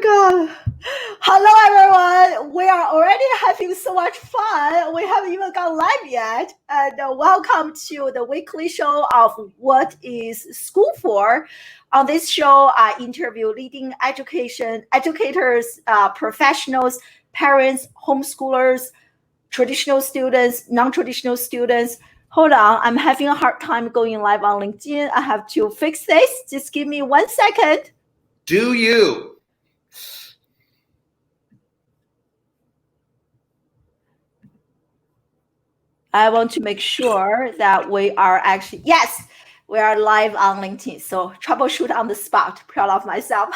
God. Hello, everyone. We are already having so much fun. We haven't even gone live yet. And welcome to the weekly show of What is School For? On this show, I interview leading educators, professionals, parents, homeschoolers, traditional students, non-traditional students. Hold on, I'm having a hard time going live on LinkedIn. I have to fix this. Just give me 1 second. Do you? I want to make sure that we are actually, yes, we are live on LinkedIn. So troubleshoot on the spot, proud of myself.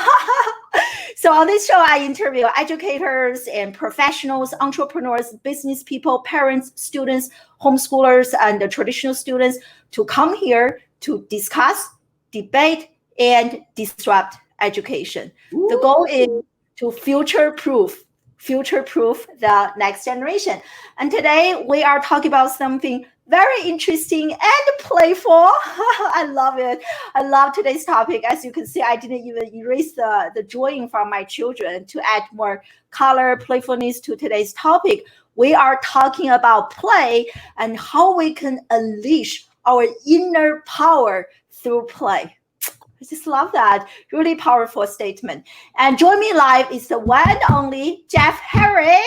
So on this show, I interview educators and professionals, entrepreneurs, business people, parents, students, homeschoolers, and the traditional students to come here to discuss, debate, and disrupt education. Ooh. The goal is to future-proof the next generation. And today we are talking about something very interesting and playful. I love it. I love today's topic. As you can see, I didn't even erase the drawing from my children to add more color, playfulness to today's topic. We are talking about play and how we can unleash our inner power through play. I just love that. Really powerful statement. And join me live is the one and only Jeff Harry.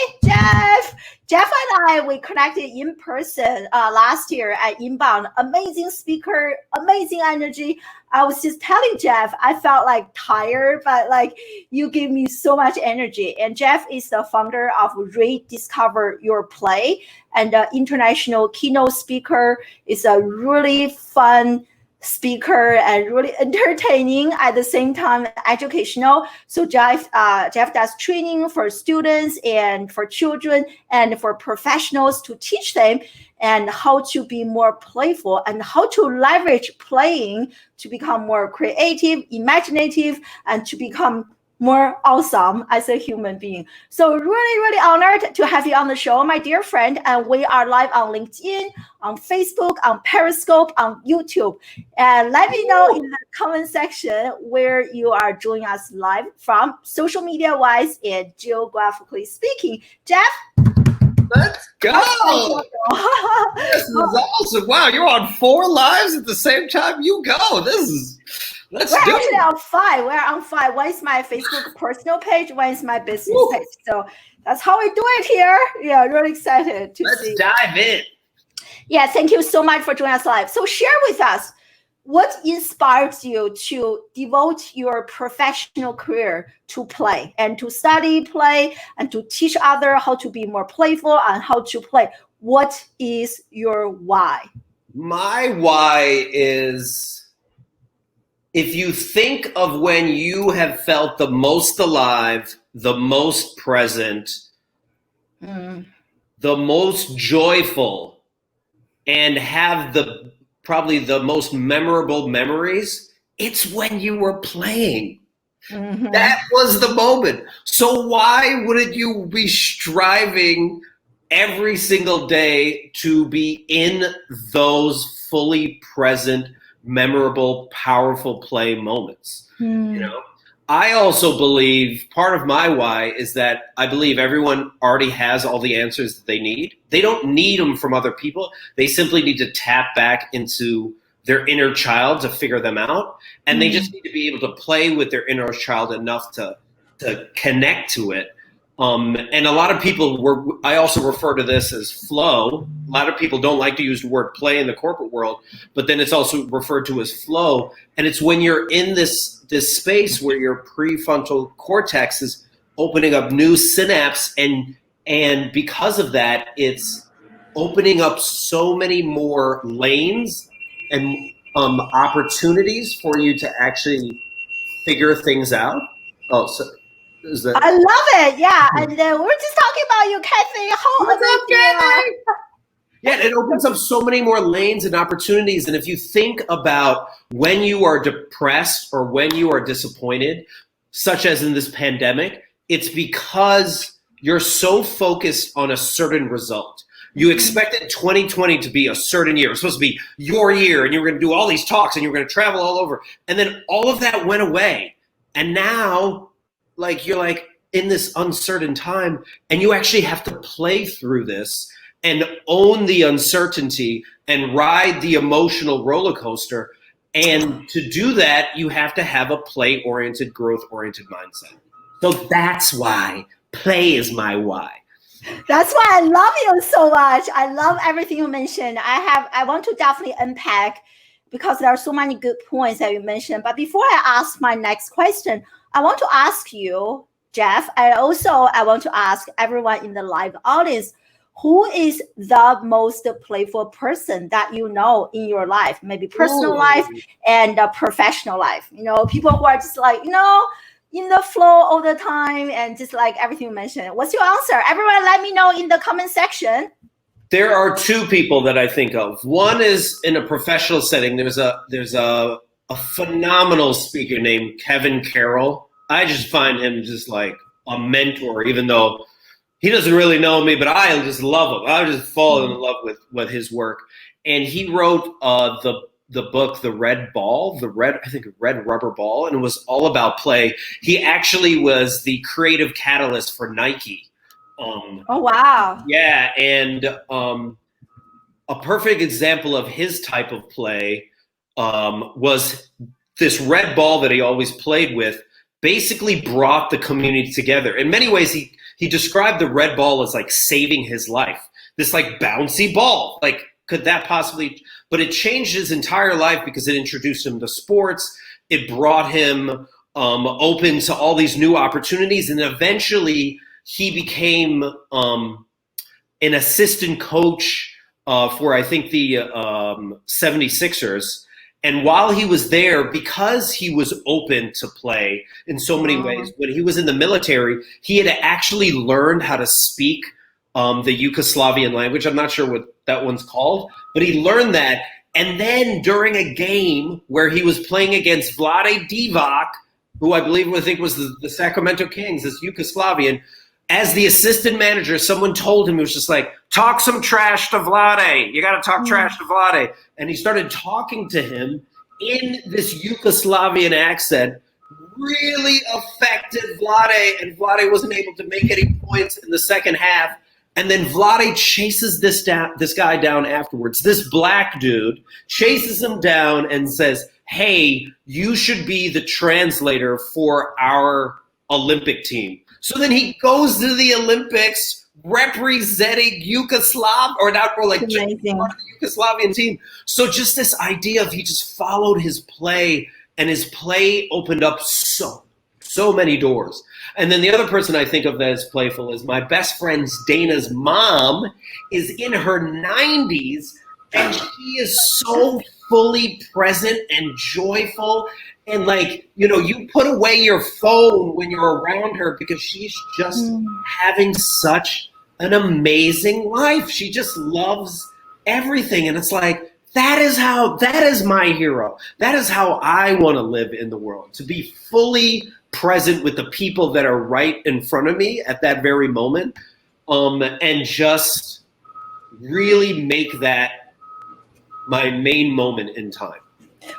Jeff and I, we connected in person last year at Inbound. Amazing speaker, amazing energy. I was just telling Jeff, I felt like tired, but like you give me so much energy. And Jeff is the founder of Rediscover Your Play and the international keynote speaker. Is a really fun speaker and really entertaining at the same time educational. So Jeff does training for students and for children and for professionals to teach them and how to be more playful and how to leverage playing to become more creative, imaginative, and to become more awesome as a human being. So really honored to have you on the show, my dear friend. And we are live on LinkedIn, on Facebook, on Periscope, on YouTube. And let me know in the comment section where you are joining us live from, social media wise and geographically speaking. Jeff? Let's go. This is awesome. Wow, you're on 4 lives at the same time. You go. We're actually on 5. We're on 5. One is my Facebook personal page, one is my business page. So that's how we do it here. Yeah, really excited to see. Let's dive in. Yeah, thank you so much for joining us live. So share with us what inspires you to devote your professional career to play and to study play and to teach others how to be more playful and how to play. What is your why? My why is, if you think of when you have felt the most alive, the most present, the most joyful, and have probably the most memorable memories, it's when you were playing. Mm-hmm. That was the moment. So why wouldn't you be striving every single day to be in those fully present, memorable, powerful play moments? You know, I also believe part of my why is that I believe everyone already has all the answers that they need. They don't need them from other people. They simply need to tap back into their inner child to figure them out. And they just need to be able to play with their inner child enough to connect to it. And a lot of people I also refer to this as flow. A lot of people don't like to use the word play in the corporate world, but then it's also referred to as flow. And it's when you're in this space where your prefrontal cortex is opening up new synapses, and because of that, it's opening up so many more lanes and opportunities for you to actually figure things out. Oh, so I love it. Yeah. And we're just talking about you, Kathy. What's up, Kathy? Yeah, it opens up so many more lanes and opportunities. And if you think about when you are depressed or when you are disappointed, such as in this pandemic, it's because you're so focused on a certain result. You expected 2020 to be a certain year. It was supposed to be your year, and you were going to do all these talks, and you were going to travel all over. And then all of that went away. And now like you're like in this uncertain time, and you actually have to play through this and own the uncertainty and ride the emotional roller coaster. And to do that, you have to have a play-oriented, growth-oriented mindset. So that's why play is my why. That's why I love you so much. I love everything you mentioned. I want to definitely unpack because there are so many good points that you mentioned. But before I ask my next question, I want to ask you, Jeff, and also I want to ask everyone in the live audience, who is the most playful person that you know in your life, maybe personal life and professional life? You know, people who are just like, you know, in the flow all the time and just like everything you mentioned. What's your answer? Everyone let me know in the comment section. There are two people that I think of. One is in a professional setting. There's a phenomenal speaker named Kevin Carroll. I just find him just like a mentor, even though he doesn't really know me, but I just love him. I just fall in love with his work. And he wrote the book, The Red Ball, Red Rubber Ball, and it was all about play. He actually was the creative catalyst for Nike. Oh, wow. Yeah, and a perfect example of his type of play was this red ball that he always played with, basically brought the community together. In many ways, he described the red ball as like saving his life. This like bouncy ball, like could that possibly, but it changed his entire life because it introduced him to sports. It brought him open to all these new opportunities. And eventually he became an assistant coach for, I think, the 76ers. And while he was there, because he was open to play in so many ways, when he was in the military, he had actually learned how to speak the Yugoslavian language. I'm not sure what that one's called, but he learned that. And then during a game where he was playing against Vlade Divac, who I think was the Sacramento Kings, this Yugoslavian, as the assistant manager, someone told him, it was just like, talk some trash to Vlade. You got to talk trash to Vlade. And he started talking to him in this Yugoslavian accent, really affected Vlade, and Vlade wasn't able to make any points in the second half. And then Vlade chases this guy down afterwards. This black dude chases him down and says, hey, you should be the translator for our Olympic team. So then he goes to the Olympics representing Yugoslav, or not more like the Yugoslavian team. So just this idea of he just followed his play, and his play opened up so many doors. And then the other person I think of that is playful is my best friend's Dana's mom is in her 90s, and she is so fully present and joyful. And like, you know, you put away your phone when you're around her because she's just having such an amazing life. She just loves everything. And it's like, that is my hero. That is how I want to live in the world, to be fully present with the people that are right in front of me at that very moment, and just really make that my main moment in time.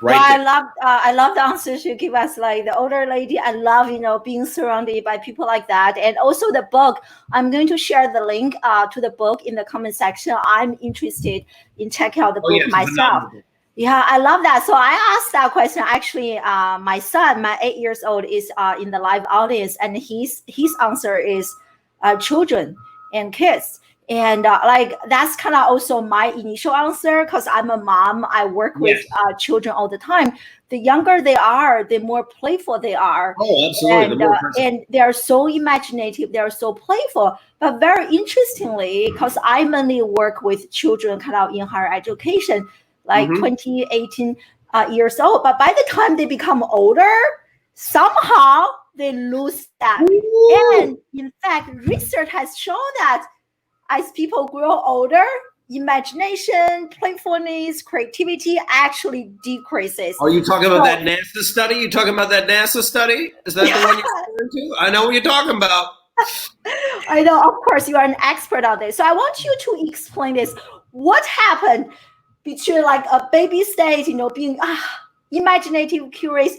Right. Well, I love the answers you give us, like the older lady. I love, you know, being surrounded by people like that. And also the book, I'm going to share the link to the book in the comment section. I'm interested in checking out the book myself. Yeah, I love that. So I asked that question. Actually, my son, my 8 years old, is in the live audience, and his answer is children and kids. And like that's kind of also my initial answer, because I'm a mom. I work with children all the time. The younger they are, the more playful they are. Oh, absolutely. And they are so imaginative. They are so playful. But very interestingly, because I mainly work with children kind of in higher education, like 20, 18 years old. But by the time they become older, somehow they lose that. Ooh. And in fact, research has shown that as people grow older, imagination, playfulness, creativity actually decreases. Are you talking about that NASA study? You talking about that NASA study? Is that the one you're referring to? I know what you're talking about. I know, of course, you are an expert on this. So I want you to explain this. What happened between like a baby stage, you know, being imaginative, curious,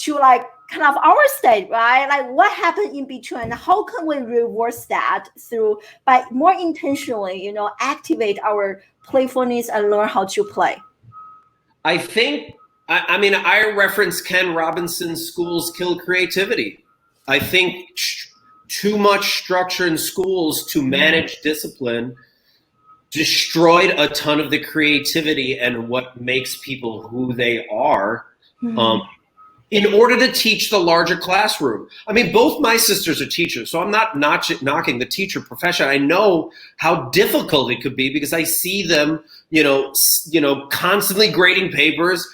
to like kind of our state, right? Like what happened in between? How can we reverse that by more intentionally, activate our playfulness and learn how to play? I think, I reference Ken Robinson's Schools Kill Creativity. I think too much structure in schools to manage discipline destroyed a ton of the creativity and what makes people who they are. In order to teach the larger classroom. I mean, both my sisters are teachers, so I'm not knocking the teacher profession. I know how difficult it could be because I see them, constantly grading papers,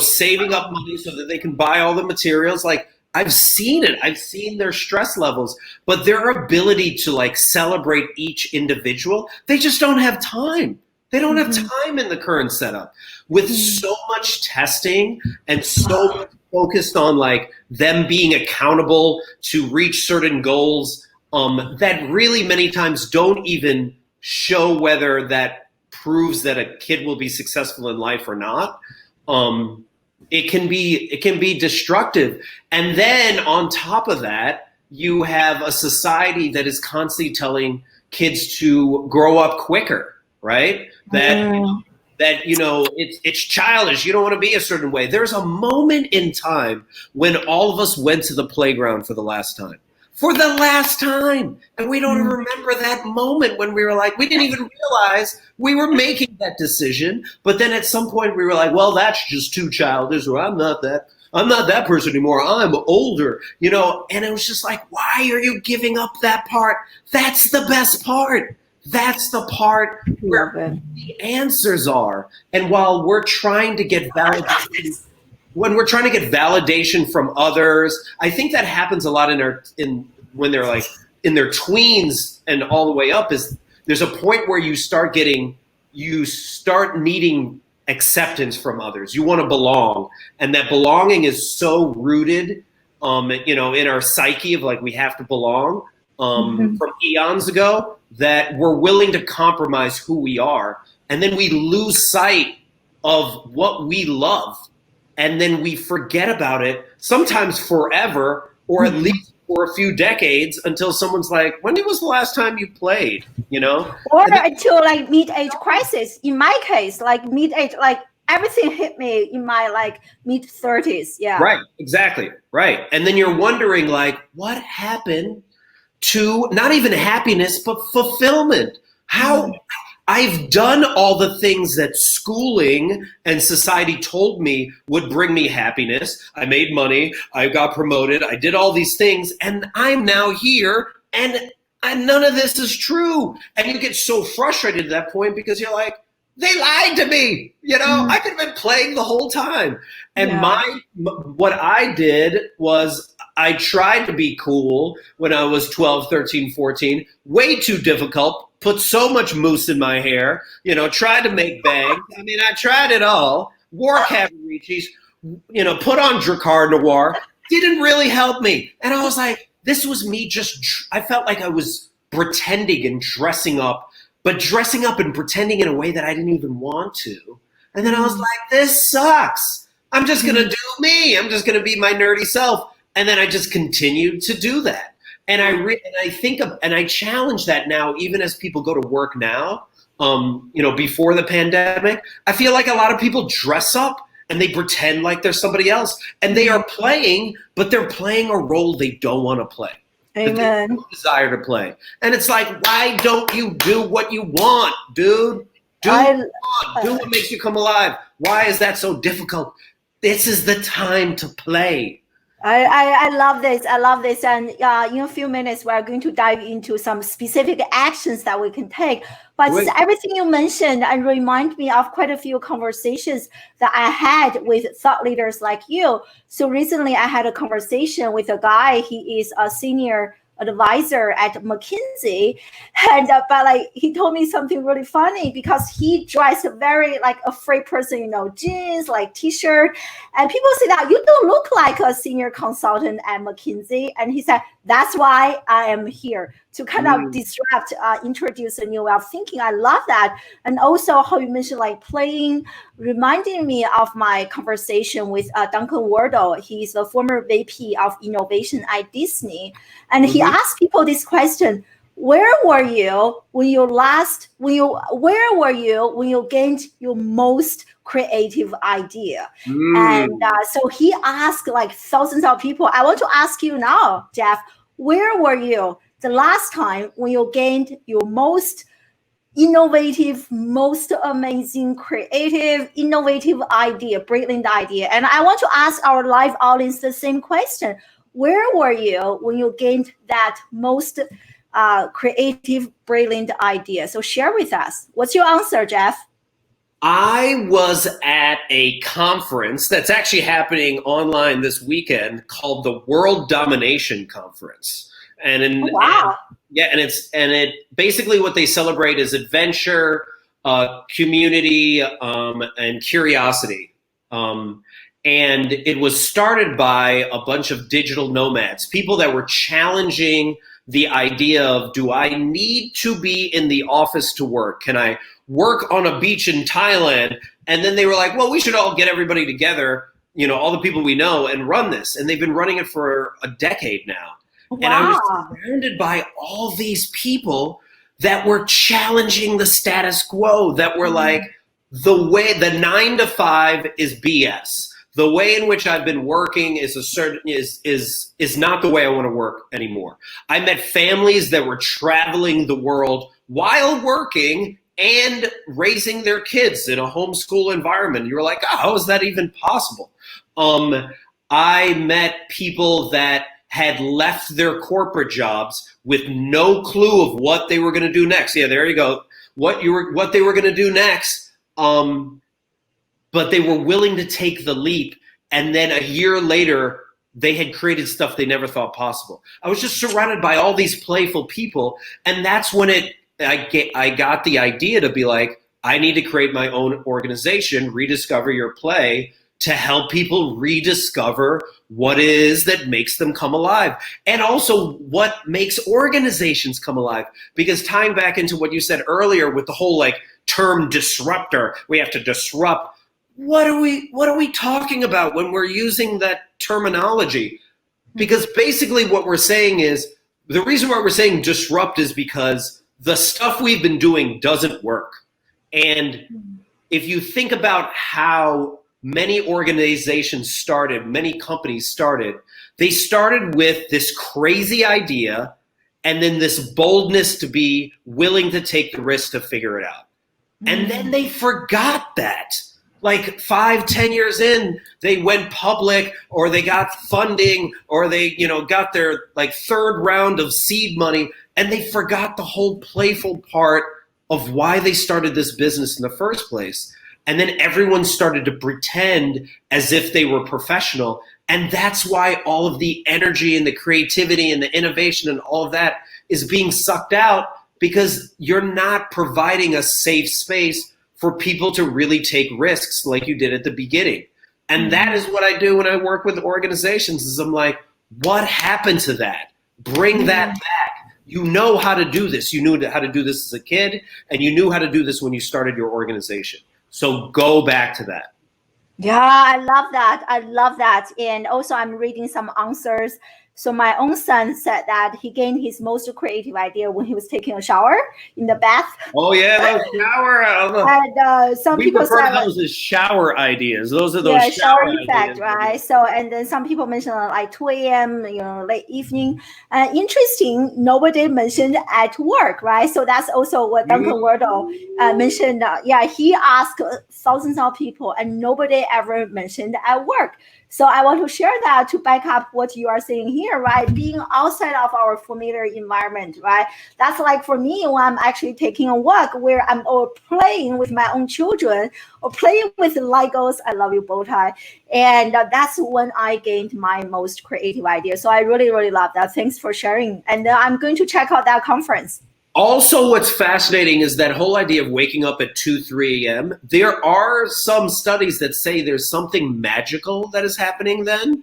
saving up money so that they can buy all the materials. Like, I've seen it. I've seen their stress levels, but their ability to like celebrate each individual, they just don't have time. They don't have time in the current setup with so much testing and so much focused on like them being accountable to reach certain goals that really many times don't even show whether that proves that a kid will be successful in life or not. It can be destructive. And then on top of that, you have a society that is constantly telling kids to grow up quicker, right? That it's childish. You don't want to be a certain way. There's a moment in time when all of us went to the playground for the last time. And we don't even remember that moment when we were like, we didn't even realize we were making that decision. But then at some point we were like, well, that's just too childish, or I'm not that person anymore. I'm older, and it was just like, why are you giving up that part? That's the best part. That's the part where the answers are. And while we're trying to get validation, from others, I think that happens a lot when they're like in their tweens and all the way up. Is there's a point where you start needing acceptance from others. You want to belong, and that belonging is so rooted, in our psyche of like we have to belong from eons ago, that we're willing to compromise who we are, and then we lose sight of what we love, and then we forget about it, sometimes forever, or at least for a few decades, until someone's like, when was the last time you played, Or until like mid-age crisis. In my case, like mid-age, like everything hit me in my like mid-30s. Yeah. Right, exactly, right. And then you're wondering like, what happened to not even happiness, but fulfillment? How I've done all the things that schooling and society told me would bring me happiness. I made money, I got promoted, I did all these things, and I'm now here, and none of this is true. And you get so frustrated at that point because you're like, they lied to me. I could have been playing the whole time. And what I did was I tried to be cool when I was 12, 13, 14, way too difficult, put so much mousse in my hair, tried to make bangs. I mean, I tried it all, wore Cavariccis, put on Dracar Noir, didn't really help me. And I was like, this was me I felt like I was pretending and dressing up, but dressing up and pretending in a way that I didn't even want to. And then I was like, this sucks. I'm just going to do me. I'm just going to be my nerdy self. And then I just continued to do that. And I challenge that now, even as people go to work now, before the pandemic. I feel like a lot of people dress up and they pretend like they're somebody else, and they are playing, but they're playing a role they don't want to play. Amen. They have no desire to play. And it's like, why don't you do what you want, dude? Do what you want. Do what makes you come alive. Why is that so difficult? This is the time to play. I love this. I love this. And in a few minutes, we're going to dive into some specific actions that we can take. But everything you mentioned and remind me of quite a few conversations that I had with thought leaders like you. So recently I had a conversation with a guy. He is a senior advisor at McKinsey, and but like he told me something really funny because he drives a very like afraid person, you know, jeans, like t-shirt, and people say that you don't look like a senior consultant at McKinsey, and he said that's why I am here to kind of disrupt, introduce a new way of thinking. I love that, and also how you mentioned like playing, reminding me of my conversation with Duncan Wardle. He's the former VP of innovation at Disney, and he asked people this question: where were you when you where were you when you gained your most creative idea? And so he asked like thousands of people. I want to ask you now, Jeff, where were you the last time when you gained your most innovative, most amazing, creative, innovative idea, brilliant idea? And I want to ask our live audience the same question. Where were you when you gained that most creative, brilliant idea? So share with us. What's your answer, Jeff? I was at a conference that's actually happening online this weekend called the World Domination Conference. And it basically what they celebrate is adventure, community, and curiosity. And it was started by a bunch of digital nomads, people that were challenging the idea of, do I need to be in the office to work? Can I work on a beach in Thailand? And then they were like, well, we should all get everybody together, you know, all the people we know, and run this. And they've been running it for a decade now. Wow. And I was surrounded by all these people that were challenging the status quo, that were like, the 9 to 5 is BS. The way in which I've been working is not the way I want to work anymore. I met families that were traveling the world while working and raising their kids in a homeschool environment. You were like, oh, how is that even possible? I met people that had left their corporate jobs with no clue of what they were going to do next. Yeah, there you go. What they were going to do next. But they were willing to take the leap. And then a year later, they had created stuff they never thought possible. I was just surrounded by all these playful people. And that's when I got the idea to be like, I need to create my own organization, Rediscover Your Play, to help people rediscover what it is that makes them come alive. And also what makes organizations come alive. Because tying back into what you said earlier with the whole like term disruptor, we have to disrupt. What are we talking about when we're using that terminology? Because basically what we're saying is, the reason why we're saying disrupt is because the stuff we've been doing doesn't work. And if you think about how many organizations started, many companies started, they started with this crazy idea and then this boldness to be willing to take the risk to figure it out. And then they forgot that. Like 5-10 years in, they went public, or they got funding, or they, you know, got their like third round of seed money, and they forgot the whole playful part of why they started this business in the first place. And then everyone started to pretend as if they were professional. And that's why all of the energy and the creativity and the innovation and all of that is being sucked out, because you're not providing a safe space for people to really take risks like you did at the beginning. And that is what I do when I work with organizations, is I'm like, what happened to that? Bring that back. You know how to do this. You knew how to do this as a kid, and you knew how to do this when you started your organization. So go back to that. Yeah, I love that. I love that. And also I'm reading some answers. So my own son said that he gained his most creative idea when he was taking a shower in the bath. Oh yeah, those shower. And some people said those as shower ideas. Those are those shower effect, right? So, and then some people mentioned like 2 a.m., you know, late evening. Interesting, nobody mentioned at work, right? So that's also what Duncan Wardle mentioned. He asked thousands of people, and nobody ever mentioned at work. So I want to share that to back up what you are saying here, right? Being outside of our familiar environment, right? That's like for me when I'm actually taking a walk where I'm playing with my own children or playing with Legos. I love you, bow tie. And that's when I gained my most creative ideas. So I really, really love that. Thanks for sharing. And I'm going to check out that conference. Also, what's fascinating is that whole idea of waking up at 2, 3 a.m. There are some studies that say there's something magical that is happening then.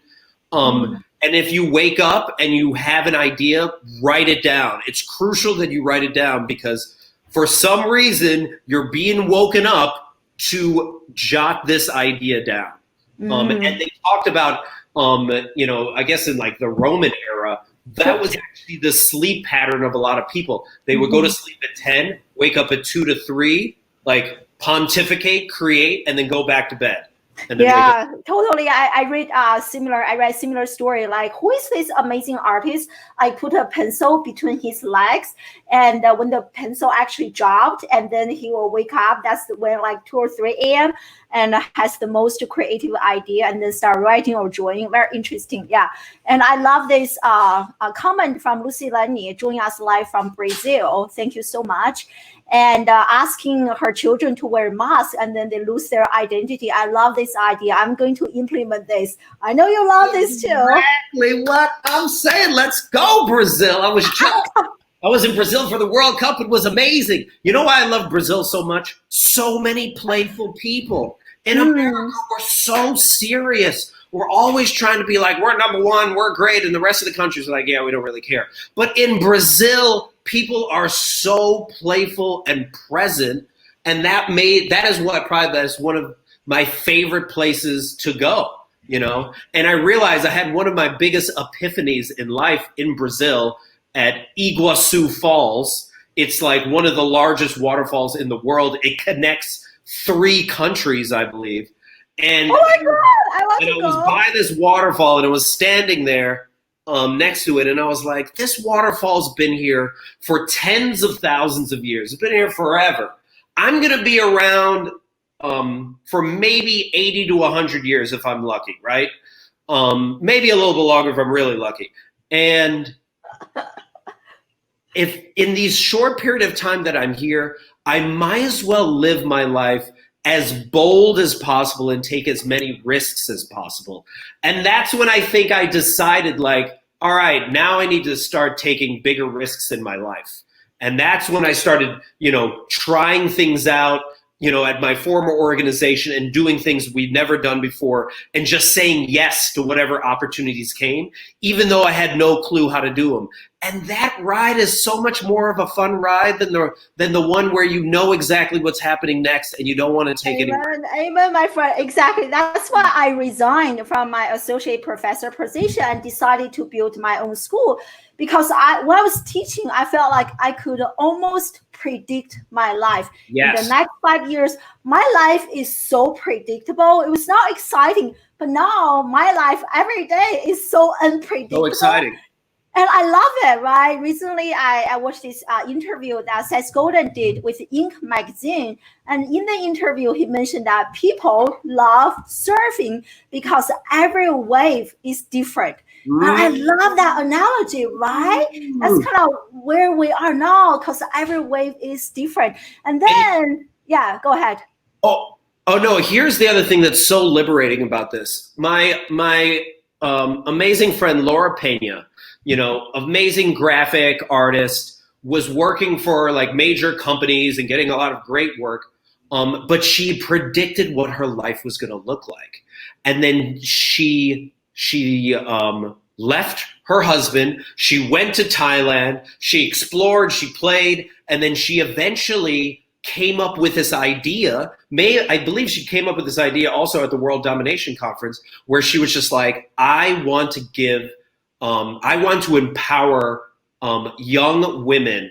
And if you wake up and you have an idea, write it down. It's crucial that you write it down because for some reason, you're being woken up to jot this idea down. And they talked about, I guess in like the Roman era, that was actually the sleep pattern of a lot of people. They would go to sleep at 10, wake up at 2 to 3, like pontificate, create, and then go back to bed. And then totally. I read similar story. Like, who is this amazing artist? I put a pencil between his legs, and when the pencil actually dropped, and then he will wake up. That's when like 2 or 3 a.m. and has the most creative idea, and then start writing or drawing. Very interesting. Yeah, and I love this comment from Lucy Lenny joining us live from Brazil. Thank you so much. And asking her children to wear masks and then they lose their identity. I love this idea. I'm going to implement this. I know you love this too. Exactly what I'm saying. Let's go, Brazil. I was in Brazil for the World Cup. It was amazing. You know why I love Brazil so much? So many playful people. In America, we're so serious. We're always trying to be like, we're number one, we're great. And the rest of the countries are like, yeah, we don't really care. But in Brazil, people are so playful and present. And that is one of my favorite places to go, And I realized I had one of my biggest epiphanies in life in Brazil at Iguaçu Falls. It's like one of the largest waterfalls in the world. It connects 3 countries, I believe. And, oh my God, I was by this waterfall and I was standing there next to it. And I was like, this waterfall's been here for tens of thousands of years. It's been here forever. I'm going to be around for maybe 80 to 100 years if I'm lucky, right? Maybe a little bit longer if I'm really lucky. And if in these short period of time that I'm here, I might as well live my life as bold as possible and take as many risks as possible. And that's when I think I decided like, all right, now I need to start taking bigger risks in my life. And that's when I started, trying things out, at my former organization and doing things we'd never done before and just saying yes to whatever opportunities came, even though I had no clue how to do them. And that ride is so much more of a fun ride than the one where you know exactly what's happening next and you don't want to take it. Amen, my friend. Exactly. That's why I resigned from my associate professor position and decided to build my own school. Because when I was teaching, I felt like I could almost predict my life. Yes. In the next 5 years, my life is so predictable. It was not exciting, but now my life every day is so unpredictable. So exciting. And I love it, right? Recently, I watched this interview that Seth Godin did with Inc. magazine. And in the interview, he mentioned that people love surfing because every wave is different. And I love that analogy, right? That's kind of where we are now because every wave is different. And then, go ahead. Oh no, here's the other thing that's so liberating about this. My amazing friend, Laura Pena, amazing graphic artist, was working for like major companies and getting a lot of great work. But she predicted what her life was going to look like. And then she left her husband. She went to Thailand. She explored, she played, and then she eventually came up with this idea. I believe she came up with this idea also at the World Domination Conference, where she was just like, I want to empower young women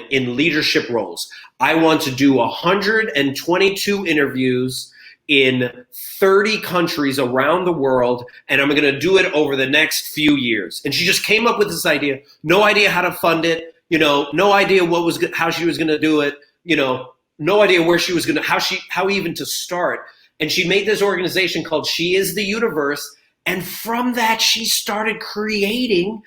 in leadership roles. I want to do 122 interviews in 30 countries around the world, and I'm going to do it over the next few years. And she just came up with this idea, no idea how to fund it, no idea how she was going to do it, no idea where she was going to, how even to start. And she made this organization called She Is the Universe. And from that, she started creating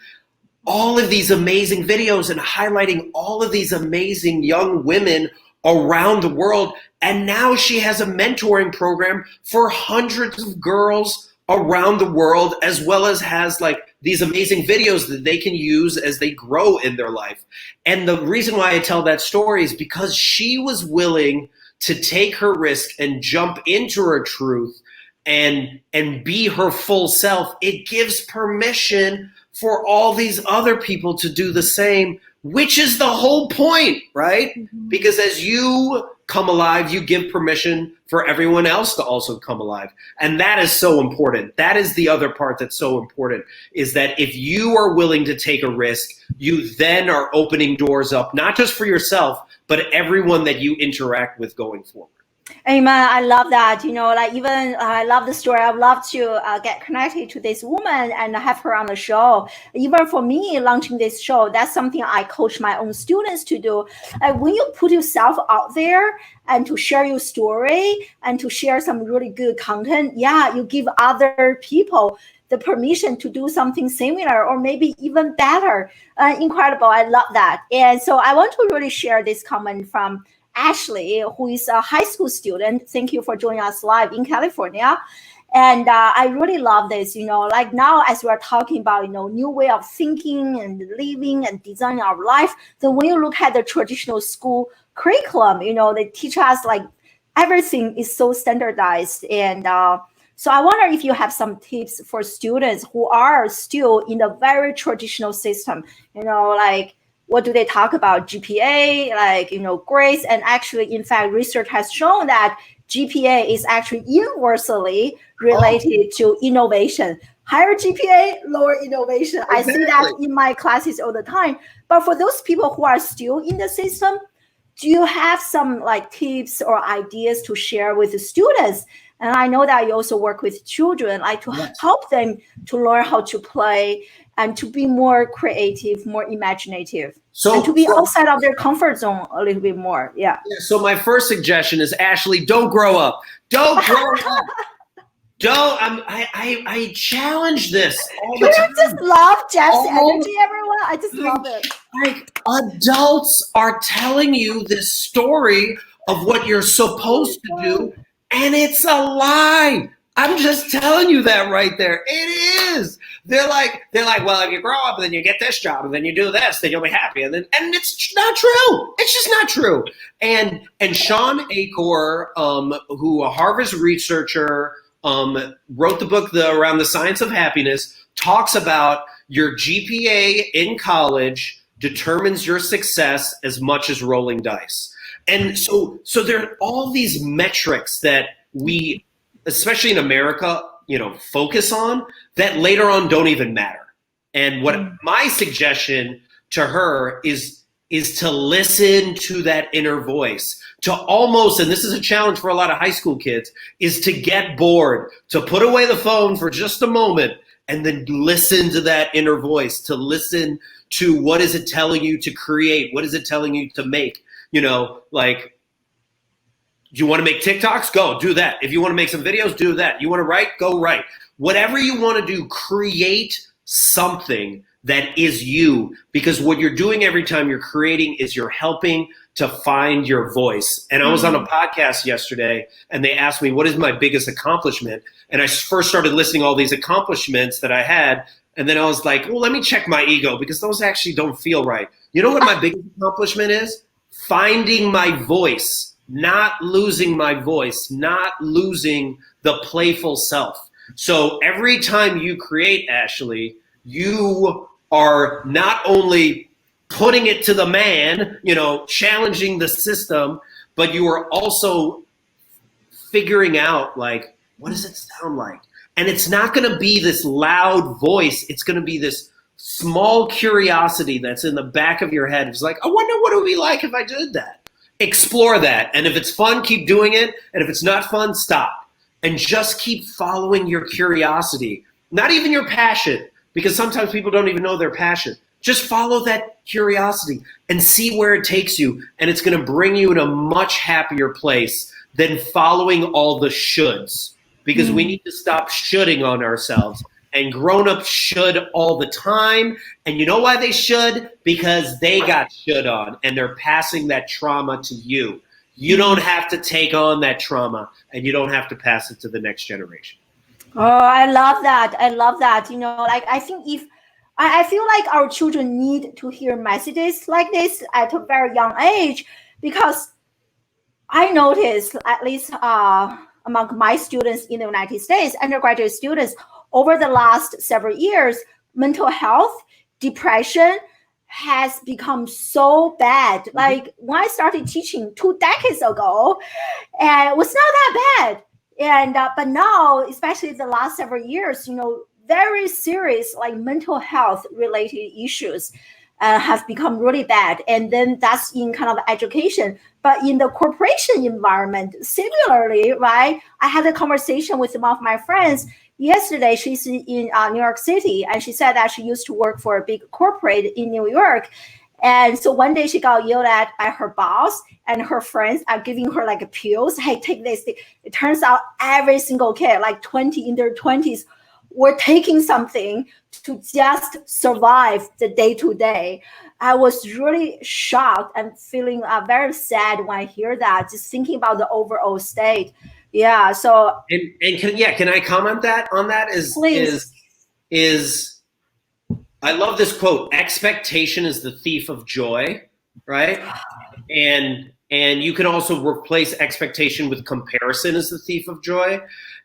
all of these amazing videos and highlighting all of these amazing young women around the world. And now she has a mentoring program for hundreds of girls around the world, as well as has like these amazing videos that they can use as they grow in their life. And the reason why I tell that story is because she was willing to take her risk and jump into her truth and be her full self. It gives permission for all these other people to do the same, which is the whole point, right? Mm-hmm. Because as you come alive, you give permission for everyone else to also come alive. And that is so important. That is the other part that's so important, is that if you are willing to take a risk, you then are opening doors up, not just for yourself, but everyone that you interact with going forward. Amen. I love that. Like even I love the story. I would love to get connected to this woman and have her on the show. Even for me, launching this show, that's something I coach my own students to do. Like when you put yourself out there and to share your story and to share some really good content, you give other people the permission to do something similar or maybe even better. Incredible. I love that. And so I want to really share this comment from Ashley, who is a high school student. Thank you for joining us live in California. And I really love this, like now as we're talking about, new way of thinking and living and designing our life. So when you look at the traditional school curriculum, they teach us like everything is so standardized. And so I wonder if you have some tips for students who are still in the very traditional system, like what do they talk about? GPA, like, grades. And actually, in fact, research has shown that GPA is actually universally related to innovation. Higher GPA, lower innovation. Exactly. I see that in my classes all the time. But for those people who are still in the system, do you have some like tips or ideas to share with the students? And I know that you also work with children, like to help them to learn how to play and to be more creative, more imaginative, and to be outside of their comfort zone a little bit more. Yeah. So my first suggestion is, Ashley, don't grow up. Don't grow up. I challenge this all the time. You just love Jeff's energy, everyone. I just love it. Like adults are telling you this story of what you're supposed to do, and it's a lie. I'm just telling you that right there. It is. They're like, well, if you grow up and then you get this job and then you do this, then you'll be happy. And it's not true. It's just not true. And Sean Acor, who a Harvard researcher, wrote the book Around the Science of Happiness, talks about your GPA in college determines your success as much as rolling dice. And so there are all these metrics that we, especially in America, focus on that later on don't even matter. And what my suggestion to her is to listen to that inner voice, to almost, and this is a challenge for a lot of high school kids, is to get bored, to put away the phone for just a moment and then listen to that inner voice, to listen to what is it telling you to create? What is it telling you to make? Like, you want to make TikToks? Go do that. If you want to make some videos, do that. You want to write? Go write. Whatever you want to do, create something that is you, because what you're doing every time you're creating is you're helping to find your voice. And I was on a podcast yesterday and they asked me, what is my biggest accomplishment? And I first started listing all these accomplishments that I had. And then I was like, well, let me check my ego, because those actually don't feel right. You know what my biggest accomplishment is? Finding my voice. Not losing my voice, not losing the playful self. So every time you create, Ashley, you are not only putting it to the man, challenging the system, but you are also figuring out, like, what does it sound like? And it's not going to be this loud voice. It's going to be this small curiosity that's in the back of your head. It's like, I wonder what it would be like if I did that. Explore that. And if it's fun, keep doing it. And if it's not fun, stop. And just keep following your curiosity. Not even your passion, because sometimes people don't even know their passion. Just follow that curiosity and see where it takes you. And it's going to bring you in a much happier place than following all the shoulds, because we need to stop shoulding on ourselves. And grown-ups should all the time. And you know why they should? Because they got should on, and they're passing that trauma to you. You don't have to take on that trauma, and you don't have to pass it to the next generation. Oh, I love that. I love that. You know, like I think I feel like our children need to hear messages like this at a very young age, because I noticed, at least among my students in the United States, undergraduate students, over the last several years, mental health, depression has become so bad. Like when I started teaching 2 decades ago, and it was not that bad. And but now, especially the last several years, you know, very serious like mental health related issues have become really bad. And then that's in kind of education. But in the corporation environment, similarly, right? I had a conversation with one of my friends yesterday. She's in New York City, and she said that she used to work for a big corporate in New York. And so one day she got yelled at by her boss, and her friends are giving her like pills. Hey, take this. It turns out every single kid, like 20 in their 20s, were taking something to just survive the day to day. I was really shocked and feeling very sad when I hear that, just thinking about the overall state. Yeah. So can I comment on that? Please. Is I love this quote: expectation is the thief of joy, right? And you can also replace expectation with comparison as the thief of joy.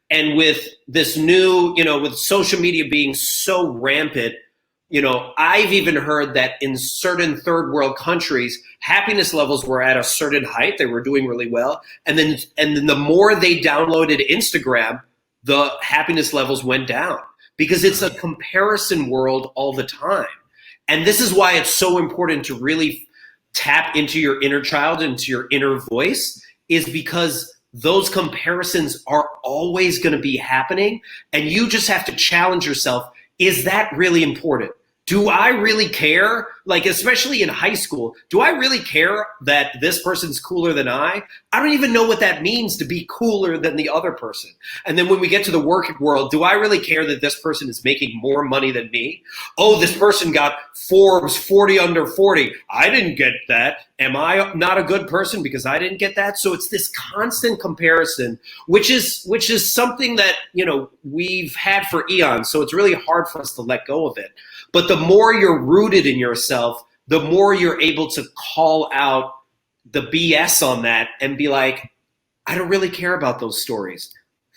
And with this new, you know, with social media being so rampant, you know, I've even heard that in certain third world countries, happiness levels were at a certain height. They were doing really well. And then the more they downloaded Instagram, the happiness levels went down, because it's a comparison world all the time. And this is why it's so important to really tap into your inner child, into your inner voice, is because those comparisons are always going to be happening. And you just have to challenge yourself. Is that really important? Do I really care? Like, especially in high school, do I really care that this person's cooler than I? I don't even know what that means to be cooler than the other person. And then when we get to the working world, do I really care that this person is making more money than me? Oh, this person got Forbes 40 under 40. I didn't get that. Am I not a good person because I didn't get that? So it's this constant comparison, which is something that, you know, we've had for eons. So it's really hard for us to let go of it. But the more you're rooted in yourself, the more you're able to call out the BS on that and be like, I don't really care about those stories.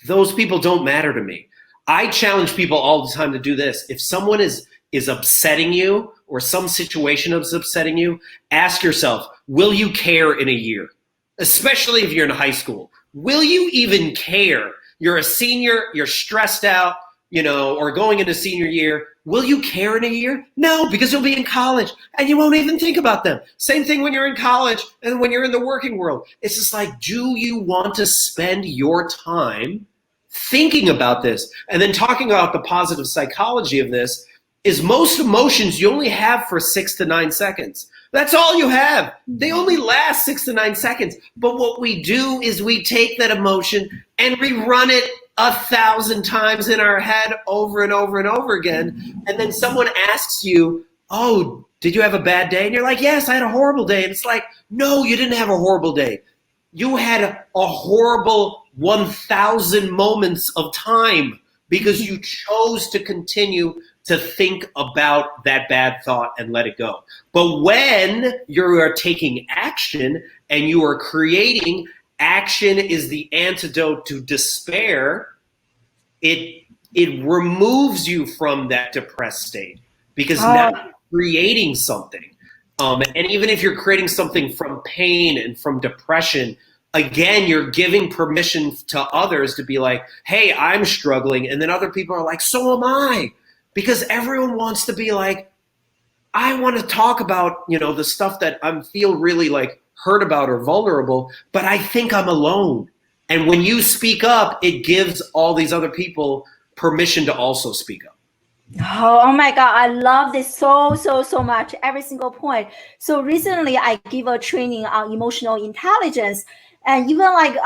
Those people don't matter to me. I challenge people all the time to do this. If someone is upsetting you, or some situation is upsetting you, ask yourself, will you care in a year? Especially if you're in high school. Will you even care? You're a senior, you're stressed out, you know, or going into senior year. Will you care in a year? No, because you'll be in college and you won't even think about them. Same thing when you're in college and when you're in the working world. It's just like, do you want to spend your time thinking about this? And then talking about the positive psychology of this is most emotions you only have for 6 to 9 seconds. That's all you have. They only last 6 to 9 seconds. But what we do is we take that emotion and rerun it 1,000 times in our head over and over and over again. And then someone asks you, oh, did you have a bad day? And you're like, yes, I had a horrible day. And it's like, no, you didn't have a horrible day. You had a horrible 1,000 moments of time because you chose to continue to think about that bad thought and let it go. But when you are taking action and you are creating, action is the antidote to despair. It removes you from that depressed state, because now you're creating something. And even if you're creating something from pain and from depression, again, you're giving permission to others to be like, hey, I'm struggling. And then other people are like, so am I. Because everyone wants to be like, I want to talk about, you know, the stuff that I feel really like hurt about or vulnerable, but I think I'm alone. And when you speak up, it gives all these other people permission to also speak up. Oh my God, I love this so much, every single point. So recently I give a training on emotional intelligence. And even like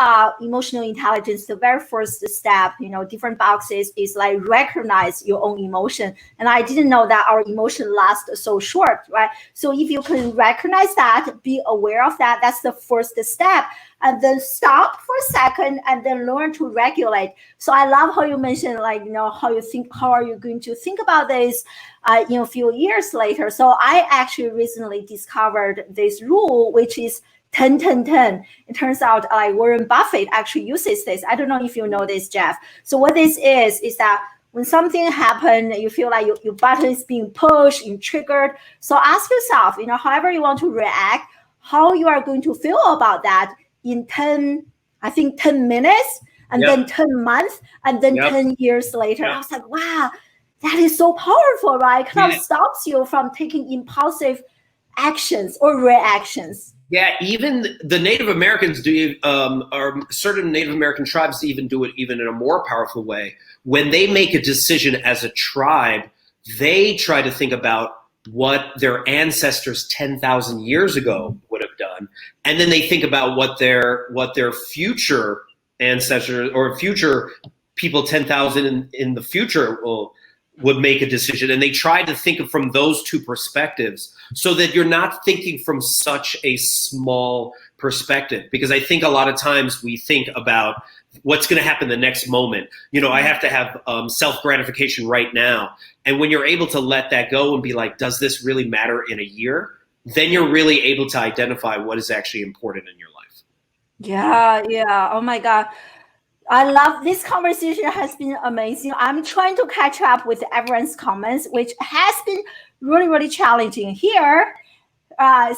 emotional intelligence, the very first step, different boxes is like recognize your own emotion. And I didn't know that our emotion lasts so short, right? So if you can recognize that, be aware of that, that's the first step. And then stop for a second and then learn to regulate. So I love how you mentioned, like, how are you going to think about this a few years later. So I actually recently discovered this rule, which is 10-10-10. It turns out like Warren Buffett actually uses this. I don't know if you know this, Jeff. So what this is that when something happens, you feel like your button is being pushed and triggered. So ask yourself, however you want to react, how you are going to feel about that in 10 minutes, and then 10 months, and then 10 years later. I was like, wow, that is so powerful, right? It kind of stops you from taking impulsive actions or reactions. Yeah, even the Native Americans do, or certain Native American tribes even do it even in a more powerful way. When they make a decision as a tribe, they try to think about what their ancestors 10,000 years ago would have done, and then they think about what their future ancestors or future people 10,000 in the future would make a decision, and they try to think of from those two perspectives so that you're not thinking from such a small perspective. Because I think a lot of times we think about what's going to happen the next moment. I have to have self-gratification right now. And when you're able to let that go and be like, does this really matter in a year? Then you're really able to identify what is actually important in your life. Yeah. Oh my God. I love this conversation, has been amazing. I'm trying to catch up with everyone's comments, which has been really, really challenging here.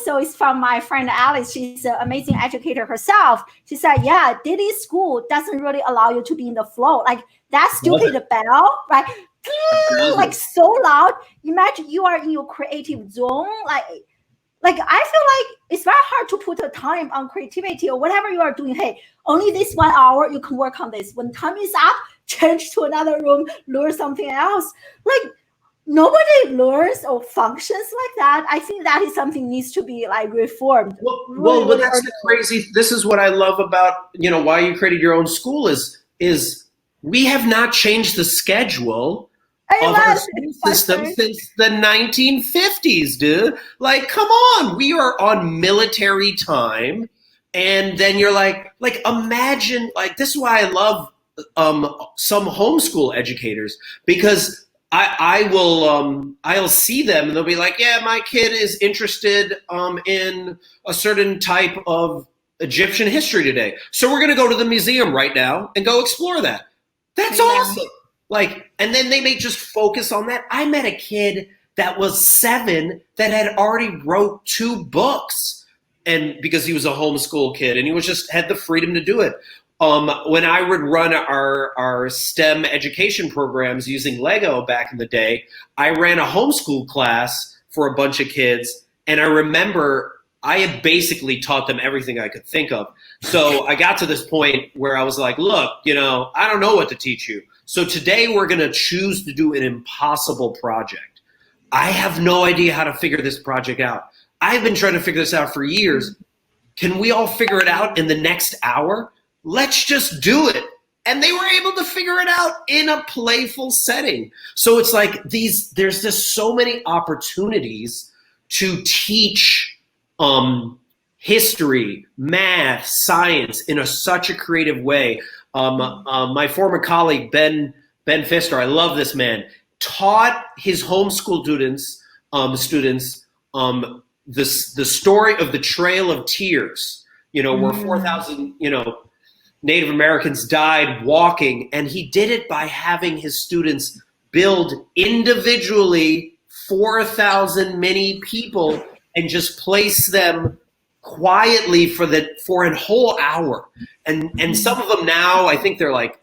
So it's from my friend Alice. She's an amazing educator herself. She said, yeah, daily school doesn't really allow you to be in the flow. Like that stupid bell, right? Like so loud. Imagine you are in your creative zone. Like I feel like it's very hard to put a time on creativity or whatever you are doing. Hey, only this 1 hour you can work on this. When time is up, change to another room, learn something else. Like nobody learns or functions like that. I think that is something needs to be like reformed. Well, that's the crazy. This is what I love about why you created your own school is we have not changed the schedule of our school system since the 1950s, dude. Like, come on, we are on military time, and then you're like imagine, like, this is why I love some homeschool educators, because I'll see them and they'll be like, yeah, my kid is interested in a certain type of Egyptian history today, so we're gonna go to the museum right now and go explore that. That's awesome. Like, and then they may just focus on that. I met a kid that was 7 that had already wrote 2 books, and because he was a homeschool kid and he had the freedom to do it. When I would run our STEM education programs using Lego back in the day, I ran a homeschool class for a bunch of kids, and I remember I had basically taught them everything I could think of. So I got to this point where I was like, look, I don't know what to teach you. So today we're going to choose to do an impossible project. I have no idea how to figure this project out. I've been trying to figure this out for years. Can we all figure it out in the next hour? Let's just do it. And they were able to figure it out in a playful setting. So it's like there's just so many opportunities to teach history, math, science in such a creative way. My former colleague, Ben Fister, I love this man, taught his homeschool students the story of the Trail of Tears, where 4,000, Native Americans died walking, and he did it by having his students build individually 4,000 many people and just place them quietly for a whole hour. And some of them now, I think they're like